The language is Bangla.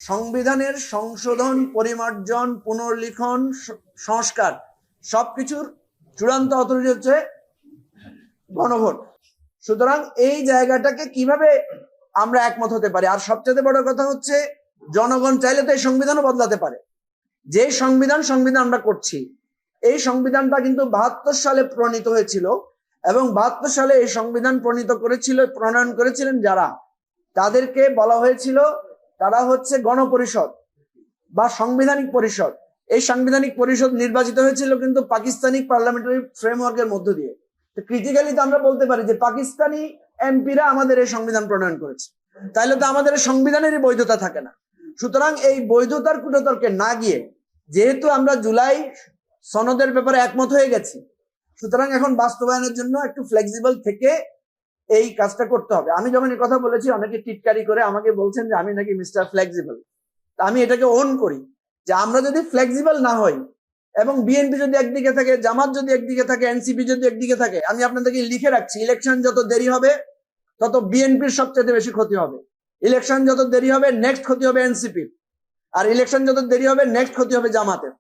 সংবিধানের সংশোধন, পরিমার্জন, পুনর্লিখন, সংস্কার সবকিছুর চূড়ান্ত অথরিটি হচ্ছে গণভোট। সুতরাং এই জায়গাটাকে কিভাবে আমরা একমত হতে পারি? আর সবচেয়ে বড় কথা হচ্ছে জনগণ চাইলে তো এই সংবিধানও বদলাতে পারে। যে সংবিধান আমরা করছি, এই সংবিধানটা কিন্তু 72 সালে প্রণীত হয়েছিল এবং 72 সালে এই সংবিধান প্রণয়ন করেছিলেন যারা, তাদেরকে বলা হয়েছিল তারা হচ্ছে গণপরিষদ বা সাংবিধানিক পরিষদ। এই সাংবিধানিক পরিষদ নির্বাচিত হয়েছিল কিন্তু পাকিস্তানি পার্লামেন্টারি ফ্রেমওয়ার্কের মধ্য দিয়ে। তো ক্রিটিক্যালি তো আমরা বলতে পারি যে পাকিস্তানি এমপিরা আমাদের এই সংবিধান প্রণয়ন করেছে, তাইলে তো আমাদের সংবিধানেরই বৈধতা থাকে না। সুতরাং এই বৈধতার কুটতর্কে না গিয়ে, যেহেতু আমরা জুলাই সনদের ব্যাপারে একমত হয়ে গেছি, সুতরাং এখন বাস্তবায়নের জন্য একটু ফ্লেক্সিবল থেকে এই কাজটা করতে হবে। আমি যখন এই কথা বলেছি, অনেকে টিটকারি করে আমাকে বলছেন যে আমি নাকি মিস্টার ফ্লেক্সিবল। আমি এটাকে ওন করি যে আমরা যদি ফ্লেক্সিবল না হই এবং বিএনপি যদি একদিকে থাকে, জামাত যদি একদিকে থাকে, এনসিপি যদি একদিকে থাকে, আমি আপনাদেরকে লিখে রাখছি, ইলেকশন যত দেরি হবে তত বিএনপির সবচেয়ে বেশি ক্ষতি হবে। ইলেকশন যত দেরি হবে নেক্সট ক্ষতি হবে এনসিপির, আর ইলেকশন যত দেরি হবে নেক্সট ক্ষতি হবে জামাতের।